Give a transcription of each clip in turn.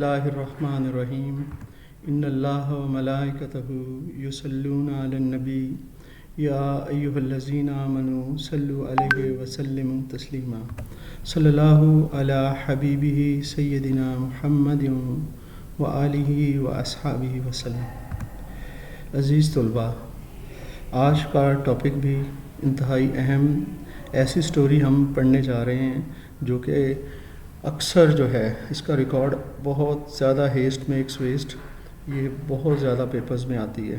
اللہ الرحمن الرحیم ان اللہ و ملائکتہ یصلون علی النبی یا ایہا الذین آمنوا صلوا علیہ وسلموا تسلیما صلی اللہ علی حبیبہ سیدنا محمد و آلہ و اصحابہ وسلم۔ عزیز طلباء، آج کا ٹاپک بھی انتہائی اہم ایسی سٹوری ہم پڑھنے جا رہے ہیں جو کہ اکثر جو ہے اس کا ریکارڈ بہت زیادہ ہیسٹ میکس ویسٹ، یہ بہت زیادہ پیپرز میں آتی ہے۔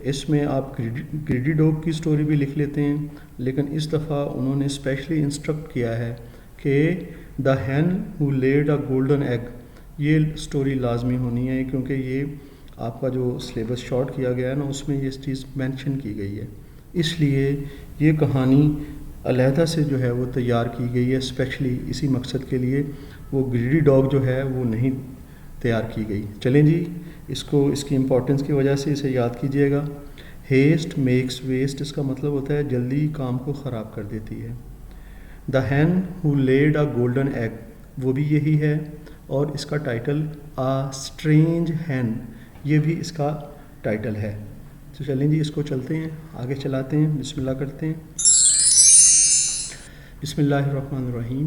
اس میں آپ گریڈی ڈوگ کی سٹوری بھی لکھ لیتے ہیں، لیکن اس دفعہ انہوں نے اسپیشلی انسٹرکٹ کیا ہے کہ دا ہین who lead a golden egg, یہ سٹوری لازمی ہونی ہے کیونکہ یہ آپ کا جو سلیبس شارٹ کیا گیا ہے نا اس میں یہ چیز مینشن کی گئی ہے، اس لیے یہ کہانی علیحدہ سے جو ہے وہ تیار کی گئی ہے اسپیشلی اسی مقصد کے لیے۔ وہ گریڈی ڈاگ جو ہے وہ نہیں تیار کی گئی۔ چلیں جی، اس کی امپورٹنس کی وجہ سے اسے یاد کیجئے گا۔ ہیسٹ میکس ویسٹ، اس کا مطلب ہوتا ہے جلدی کام کو خراب کر دیتی ہے۔ دا ہین who lead a golden egg, وہ بھی یہی ہے، اور اس کا ٹائٹل اے اسٹرینج ہین، یہ بھی اس کا ٹائٹل ہے۔ تو چلیں جی اس کو چلتے ہیں، آگے چلاتے ہیں، بسم اللہ کرتے ہیں۔ بسم اللہ الرحمن الرحیم۔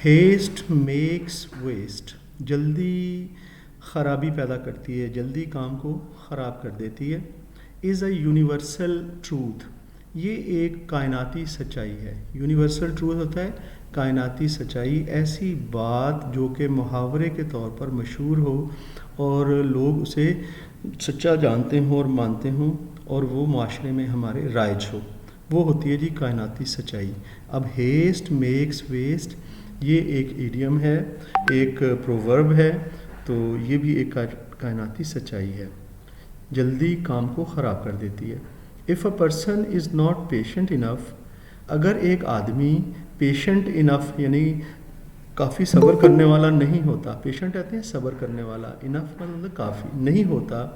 ہیسٹ میکس ویسٹ، جلدی خرابی پیدا کرتی ہے، جلدی کام کو خراب کر دیتی ہے۔ از اے یونیورسل ٹروتھ، یہ ایک کائناتی سچائی ہے۔ یونیورسل ٹروتھ ہوتا ہے کائناتی سچائی، ایسی بات جو کہ محاورے کے طور پر مشہور ہو اور لوگ اسے سچا جانتے ہوں اور مانتے ہوں اور وہ معاشرے میں ہمارے رائج ہو، وہ ہوتی ہے جی کائناتی سچائی۔ اب ہیسٹ میکس ویسٹ یہ ایک ایڈیم ہے، ایک پروورب ہے، تو یہ بھی ایک کائناتی سچائی ہے، جلدی کام کو خراب کر دیتی ہے۔ If a person is not patient enough, اگر ایک آدمی پیشنٹ انف یعنی کافی صبر کرنے والا نہیں ہوتا، پیشنٹ کہتے ہیں صبر کرنے والا، انف مطلب کافی نہیں ہوتا،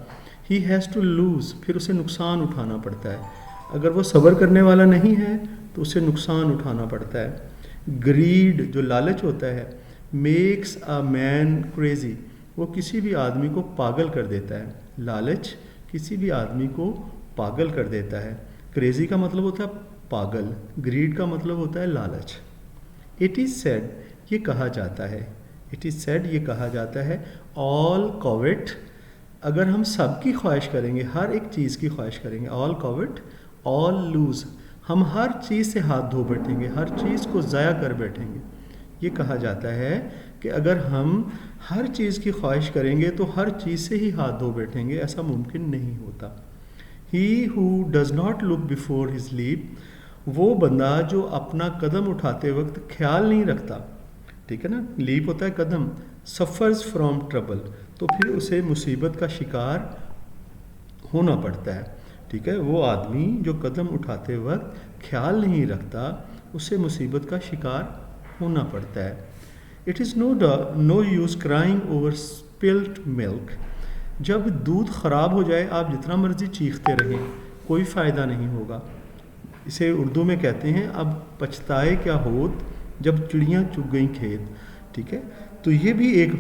ہی ہیز ٹو لوز، پھر اسے نقصان اٹھانا پڑتا ہے۔ اگر وہ صبر کرنے والا نہیں ہے تو اسے نقصان اٹھانا پڑتا ہے۔ گریڈ جو لالچ ہوتا ہے، میکس اے مین کریزی، وہ کسی بھی آدمی کو پاگل کر دیتا ہے۔ لالچ کسی بھی آدمی کو پاگل کر دیتا ہے۔ کریزی کا مطلب ہوتا ہے پاگل، گریڈ کا مطلب ہوتا ہے لالچ۔ اٹ از سیڈ، یہ کہا جاتا ہے، اٹ از سیڈ یہ کہا جاتا ہے، آل کووٹ، اگر ہم سب کی خواہش کریں گے، ہر ایک چیز کی خواہش کریں گے، آل کووٹ آل لوز، ہم ہر چیز سے ہاتھ دھو بیٹھیں گے، ہر چیز کو ضائع کر بیٹھیں گے۔ یہ کہا جاتا ہے کہ اگر ہم ہر چیز کی خواہش کریں گے تو ہر چیز سے ہی ہاتھ دھو بیٹھیں گے، ایسا ممکن نہیں ہوتا۔ He who does not look before his leap, وہ بندہ جو اپنا قدم اٹھاتے وقت خیال نہیں رکھتا، ٹھیک ہے نا، لیپ ہوتا ہے قدم، سفرز فرام ٹربل، تو پھر اسے مصیبت کا شکار ہونا پڑتا ہے، ٹھیک ہے۔ وہ آدمی جو قدم اٹھاتے وقت خیال نہیں رکھتا اسے مصیبت کا شکار ہونا پڑتا ہے۔ It is no use crying over spilt milk, جب دودھ خراب ہو جائے آپ جتنا مرضی چیختے رہیں کوئی فائدہ نہیں ہوگا۔ اسے اردو میں کہتے ہیں اب پچھتائے کیا ہوت جب چڑیاں چگ گئیں کھیت، ٹھیک ہے۔ تو یہ بھی ایک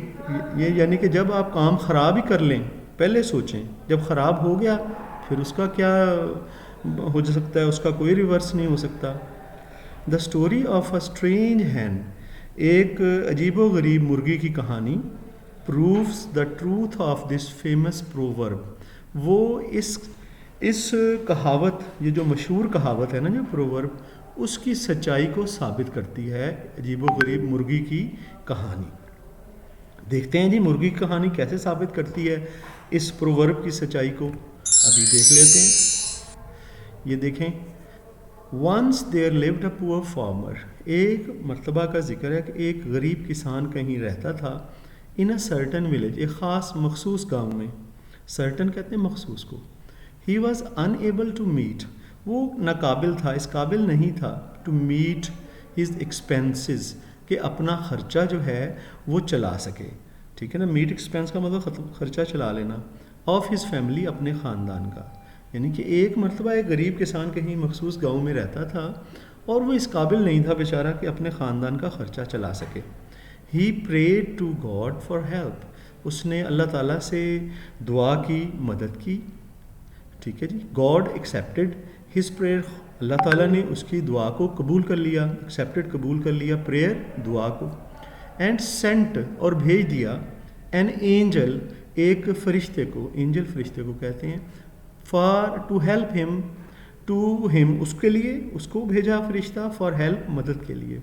یہ یعنی کہ جب آپ کام خراب ہی کر لیں پہلے سوچیں، جب خراب ہو گیا پھر اس کا کیا ہو سکتا ہے، اس کا کوئی ریورس نہیں ہو سکتا۔ The story of a strange ہین، ایک عجیب و غریب مرغی کی کہانی، proofs the truth of this famous proverb, وہ اس کہاوت، یہ جو مشہور کہاوت ہے نا جو پروورب، اس کی سچائی کو ثابت کرتی ہے عجیب و غریب مرغی کی کہانی۔ دیکھتے ہیں جی مرغی کی کہانی کیسے ثابت کرتی ہے اس پروورب کی سچائی کو، ابھی دیکھ لیتے ہیں۔ یہ دیکھیں، once there lived a poor farmer، ایک مرتبہ کا ذکر ہے کہ ایک غریب کسان کہیں رہتا تھا، in a certain village، ایک خاص مخصوص گاؤں میں، certain کہتے ہیں مخصوص کو۔ he was unable to meet، وہ ناقابل تھا، اس قابل نہیں تھا to meet his expenses، کہ اپنا خرچہ جو ہے وہ چلا سکے، ٹھیک ہے نا، میٹ ایکسپینس کا مطلب خرچہ چلا لینا، آف ہز فیملی، اپنے خاندان کا، یعنی کہ ایک مرتبہ ایک غریب کسان کہیں مخصوص گاؤں میں رہتا تھا اور وہ اس قابل نہیں تھا بیچارہ کہ اپنے خاندان کا خرچہ چلا سکے۔ He prayed to God for help, اس نے اللہ تعالیٰ سے دعا کی، مدد کی. ٹھیک ہے جی. گاڈ ایکسیپٹیڈ ہز پریئر، اللہ تعالیٰ نے اس کی دعا کو قبول کر لیا، ایکسیپٹیڈ قبول کر لیا پریئر دعا کو. اینڈ سینٹ اور بھیج دیا، این اینجل ایک فرشتے کو، اینجل فرشتے کو کہتے ہیں، فار ٹو ہیلپ ہم، ٹو ہم اس کے لیے، اس کو بھیجا فرشتہ، فار ہیلپ مدد کے لیے.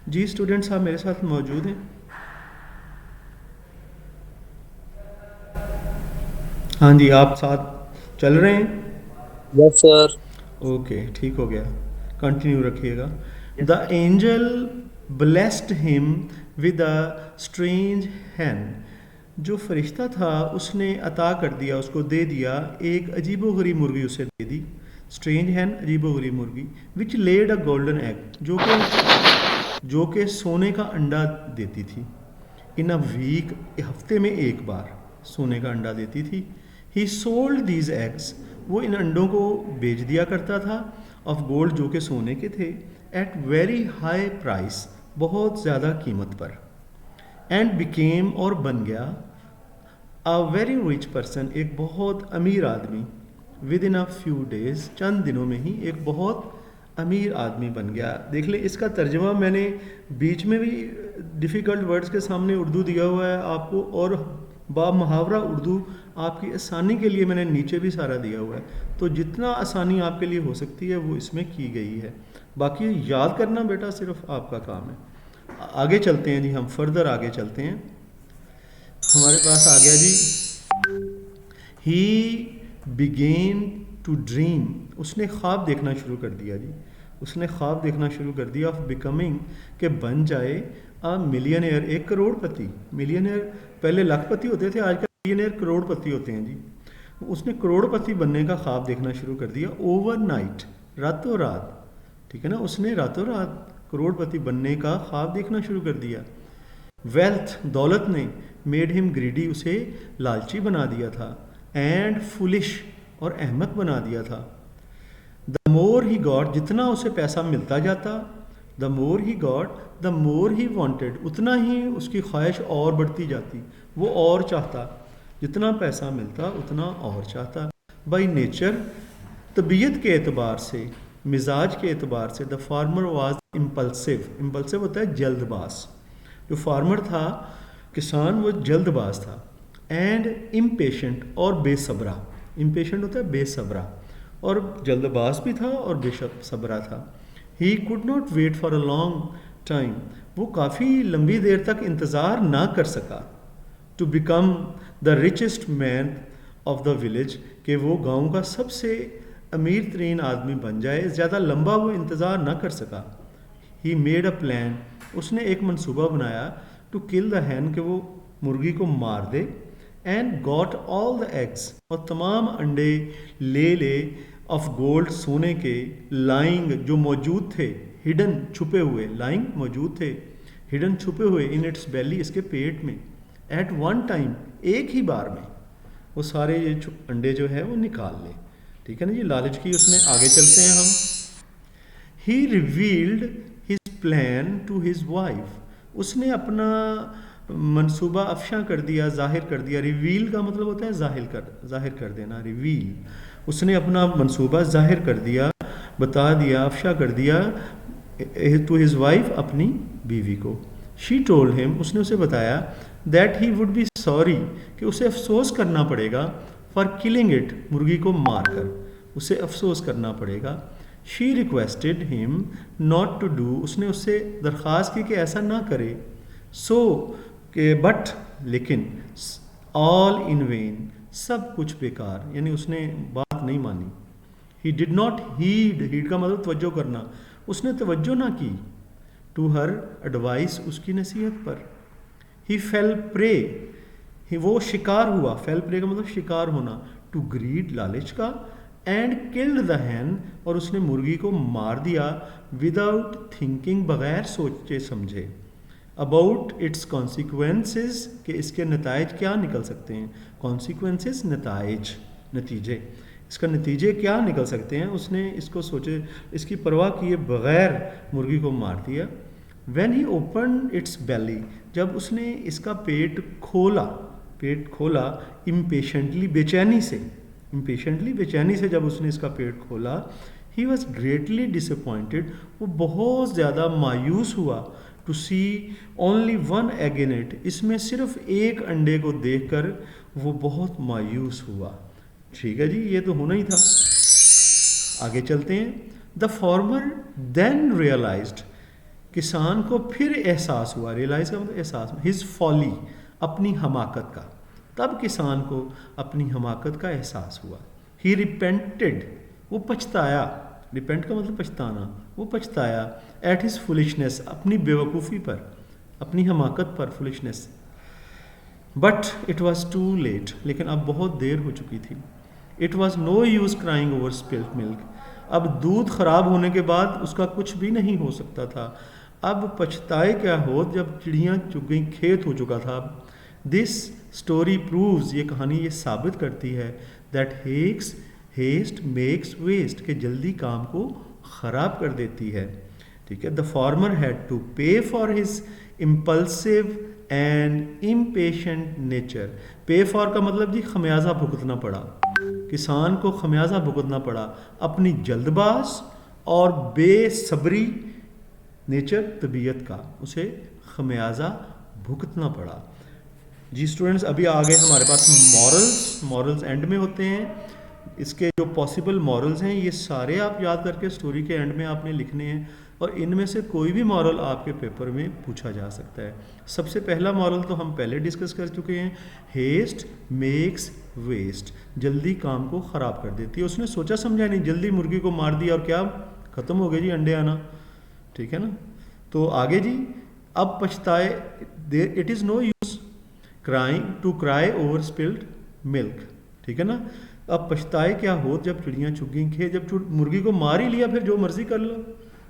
جی اسٹوڈنٹ صاحب میرے ساتھ موجود ہیں؟ ہاں جی آپ ساتھ چل رہے ہیں؟ یس سر. اوکے ٹھیک ہو گیا، کنٹینیو رکھیے گا. دا اینجل بلیسڈ ہم ود اے اسٹرینج ہین، جو فرشتہ تھا اس نے عطا کر دیا، اس کو دے دیا ایک عجیب و غریب مرغی، اسے دے دی. اسٹرینج ہین عجیب و غریب مرغی، وچ لیڈ اے گولڈن ایگ، جو کہ سونے کا انڈا دیتی تھی. ان اے ویک، ہفتے میں ایک بار سونے کا انڈا دیتی تھی. ہی سولڈ دیز ایگس، وہ ان انڈوں کو بیچ دیا کرتا تھا، آف گولڈ جو کہ سونے کے تھے، ایٹ ویری ہائی پرائس، بہت زیادہ قیمت پر. اینڈ بیکیم اور بن گیا، اے ویری ریچ پرسن ایک بہت امیر آدمی، with in a few days چند دنوں میں ہی ایک بہت امیر آدمی بن گیا. دیکھ لیں اس کا ترجمہ میں نے بیچ میں بھی ڈیفیکلٹ ورڈز کے سامنے اردو دیا ہوا ہے آپ کو، اور باب محاورہ اردو آپ کی آسانی کے لیے میں نے نیچے بھی سارا دیا ہوا ہے. تو جتنا آسانی آپ کے لیے ہو سکتی ہے وہ اس میں کی گئی ہے، باقی یاد کرنا بیٹا صرف آپ کا کام ہے. آگے چلتے ہیں جی، ہم فردر آگے چلتے ہیں. ہمارے پاس آ گیا جی، ہی بگین ٹو ڈریم، اس نے خواب دیکھنا شروع کر دیا جی. اس نے خواب دیکھنا شروع کر دیا، آف بیکمنگ، کہ بن جائے ملین ایئر، ایک کروڑ پتی. ملین ایئر پہلے لاکھ پتی ہوتے تھے، آج کل ملین ایئر کروڑ پتی ہوتے ہیں جی. اس نے کروڑ پتی بننے کا خواب دیکھنا شروع کر دیا، اوور نائٹ، راتوں رات. ٹھیک ہے نا، اس نے راتوں رات کروڑ پتی بننے کا خواب دیکھنا شروع کر دیا. ویلتھ، دولت نے، میڈ ہم گریڈی، اسے لالچی بنا دیا تھا. اینڈ فولش، اور احمق بنا دیا تھا. دا مور ہی گاٹ، جتنا اسے پیسہ ملتا جاتا، دا مور he got the more he wanted, اتنا ہی اس کی خواہش اور بڑھتی جاتی، وہ اور چاہتا، جتنا پیسہ ملتا اتنا اور چاہتا. بائی نیچر، طبیعت کے اعتبار سے، مزاج کے اعتبار سے، the former was impulsive, impulsive ہوتا ہے جلد باز. جو فارمر تھا، کسان، وہ جلد باز تھا. اینڈ امپیشنٹ، اور بے صبرا. امپیشنٹ ہوتا ہے بے صبرا، اور جلد باز بھی تھا اور بے صبرا تھا. He could not wait for a long time, وہ کافی لمبی دیر تک انتظار نہ کر سکا. To become the richest man of the village, کہ وہ گاؤں کا سب سے امیر ترین آدمی بن جائے، زیادہ لمبا وہ انتظار نہ کر سکا. ہی میڈ اے پلان، اس نے ایک منصوبہ بنایا، ٹو کل دا ہین، کہ وہ مرغی کو مار دے. And got all the eggs, اور تمام انڈے لے آف گولڈ، سونے کے، لائنگ، جو موجود تھے، ہڈن، چھپے ہوئے، لائنگ موجود تھے، ہڈن چھپے ہوئے، ان اٹس بیلی، اس کے پیٹ میں. ایٹ ون ٹائم، ایک ہی بار میں وہ سارے یہ انڈے جو ہے وہ نکال لے. ٹھیک ہے نا جی، لالچ کی اس نے. آگے چلتے ہیں ہم. He revealed his plan to his wife, اس نے اپنا منصوبہ افشاں کر دیا، ظاہر کر دیا. ریویل کا مطلب ہوتا ہے ظاہر کر دینا، ریویل. اس نے اپنا منصوبہ ظاہر کر دیا، بتا دیا، افشاں کر دیا، ٹو ہز وائف، اپنی بیوی کو. شی ٹولڈ ہم، اس نے اسے بتایا، that he would be sorry, کہ اسے افسوس کرنا پڑے گا، فار کلنگ اٹ، مرغی کو مار کر اسے افسوس کرنا پڑے گا. شی ریکویسٹڈ ہم ناٹ ٹو ڈو، اس نے اس سے درخواست کی کہ ایسا نہ کرے. سو، کہ بٹ، لیکن، آل ان وین، سب کچھ بیکار، یعنی اس نے بات نہیں مانی. ہی ڈڈ ناٹ ہیڈ، ہیڈ کا مطلب توجہ کرنا، اس نے توجہ نہ کی، ٹو ہر ایڈوائس، اس کی نصیحت پر. ہی فیل پرے، وہ شکار ہوا، فیل پرے کا مطلب شکار ہونا، ٹو گریڈ، لالچ کا. اینڈ کلڈ دا ہین، اور اس نے مرغی کو مار دیا، وداؤٹ تھنکنگ، بغیر سوچے سمجھے، اباؤٹ اٹس کانسیکوینسز، کہ اس کے نتائج کیا نکل سکتے ہیں. کانسیکوینسز، نتائج، نتیجے، اس کا نتیجے کیا نکل سکتے ہیں. اس نے اس کو سوچے، اس کی پرواہ کیے بغیر مرغی کو مار دیا. وین ہی اوپن اٹس بیلی، جب اس نے اس کا پیٹ کھولا امپیشنٹلی بے چینی سے جب اس نے اس کا پیٹ کھولا، he was greatly disappointed, وہ بہت زیادہ مایوس ہوا، to see only one egg in it, اس میں صرف ایک انڈے کو دیکھ کر وہ بہت مایوس ہوا. ٹھیک ہے جی، یہ تو ہونا ہی تھا. آگے چلتے ہیں. دا فارمر دین ریئلائزڈ، کسان کو پھر احساس ہوا، ریئلائز کا مطلب احساس، ہز فالی، اپنی حماقت کا، تب کسان کو اپنی حماقت کا احساس ہوا. ہی ریپینٹڈ، وہ پچھتایا، ریپینٹ کا مطلب پچھتانا، وہ پچھتایا، ایٹ ہز فولشنس، اپنی بیوقوفی پر، اپنی حماقت پر، foolishness. But it was too late, لیکن اب بہت دیر ہو چکی تھی. It was no use crying over spilt milk, اب دودھ خراب ہونے کے بعد اس کا کچھ بھی نہیں ہو سکتا تھا. اب پچھتائے کیا ہو جب چڑیاں چگ گئیں، کھیت ہو چکا تھا. دس اسٹوری پرووز، یہ کہانی یہ ثابت کرتی ہے، دیٹ ہیسٹ میکس ویسٹ، کہ جلدی کام کو خراب کر دیتی ہے. ٹھیک ہے. The farmer had to pay for his impulsive and impatient nature. Pay for کا مطلب جی خمیازہ بھگتنا پڑا، کسان کو خمیازہ بھگتنا پڑا اپنی جلد باز اور بے صبری نیچر، طبیعت کا، اسے خمیازہ بھگتنا پڑا. جی اسٹوڈنٹس، ابھی آگے ہمارے پاس مورلز اینڈ میں ہوتے ہیں. اس کے جو پاسبل مورلز ہیں یہ سارے آپ یاد کر کے اسٹوری کے اینڈ میں آپ نے لکھنے ہیں، اور ان میں سے کوئی بھی مورل آپ کے پیپر میں پوچھا جا سکتا ہے. سب سے پہلا مورل تو ہم پہلے ڈسکس کر چکے ہیں، ہیسٹ میکس ویسٹ، جلدی کام کو خراب کر دیتی ہے. اس نے سوچا سمجھا نہیں، جلدی مرغی کو مار دیا اور کیا ختم ہو گئے جی انڈے آنا. ٹھیک ہے نا. تو آگے جی، اب پچھتائے، it is no use crying to cry over spilled milk. ٹھیک ہے نا. اب پچھتائے کیا ہو جب چڑیاں چگ گئیں کھیت، جب مرغی کو مار ہی لیا پھر جو مرضی کر لو،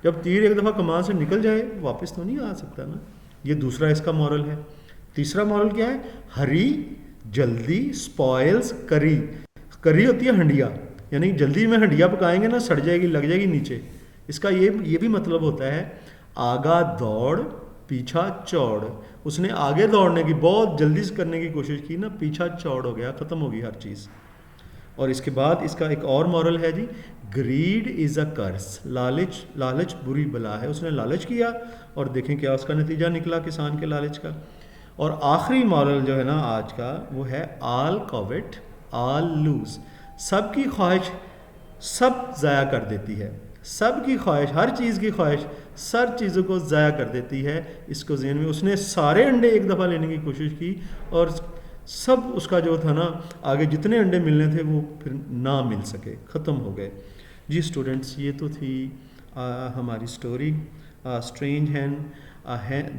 جب تیر ایک دفعہ کمان سے نکل جائے واپس تو نہیں آ سکتا نا. یہ دوسرا اس کا مورل ہے. تیسرا مورل کیا ہے؟ ہری، جلدی، اسپوائلز کری. کری ہوتی ہے ہنڈیا، یعنی جلدی میں ہنڈیا پکائیں گے نا سڑ جائے گی، لگ جائے گی نیچے. اس کا یہ بھی مطلب ہوتا ہے آگا دوڑ پیچھا چوڑ. اس نے آگے دوڑنے کی بہت جلدی سے کرنے کی کوشش کی نا، پیچھا چوڑ ہو گیا، ختم ہو گئی ہر چیز. اور اس کے بعد اس کا ایک اور مورل ہے جی، گریڈ از اے کرس، لالچ بری بلا ہے. اس نے لالچ کیا اور دیکھیں کیا اس کا نتیجہ نکلا کسان کے لالچ کا. اور آخری مورل جو ہے نا آج کا وہ ہے آل کویٹ آل لوز، سب کی خواہش سب ضائع کر دیتی ہے. سب کی خواہش، ہر چیز کی خواہش سر چیزوں کو ضائع کر دیتی ہے. اس کو ذہن میں، اس نے سارے انڈے ایک دفعہ لینے کی کوشش کی اور سب اس کا جو تھا نا آگے جتنے انڈے ملنے تھے وہ پھر نہ مل سکے، ختم ہو گئے. جی اسٹوڈنٹس، یہ تو تھی ہماری story strange hen,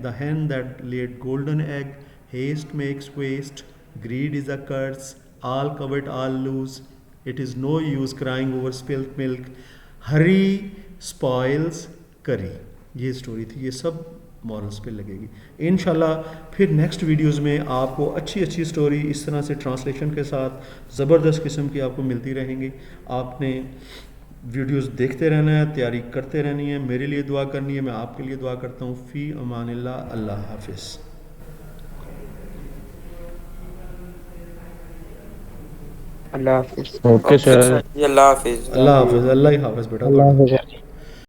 the hen that laid golden egg, haste makes waste, greed is a curse, all covet all lose, it is no use crying over spilt milk, hurry spoils curry. یہ story تھی. یہ سب morals پہ لگے گی انشاءاللہ. پھر next videos میں آپ کو اچھی اسٹوری اس طرح سے ٹرانسلیشن کے ساتھ زبردست قسم کی آپ کو ملتی رہیں گی. آپ نے ویڈیوز دیکھتے رہنا ہے، تیاری کرتے رہنی ہے، میرے لیے دعا کرنی ہے، میں آپ کے لیے دعا کرتا ہوں. فی امان اللہ. اللہ حافظ. اللہ حافظ. Okay sir. اللہ حافظ. اللہ حافظ. اللہ ہی حافظ بیٹا. اللہ حافظ.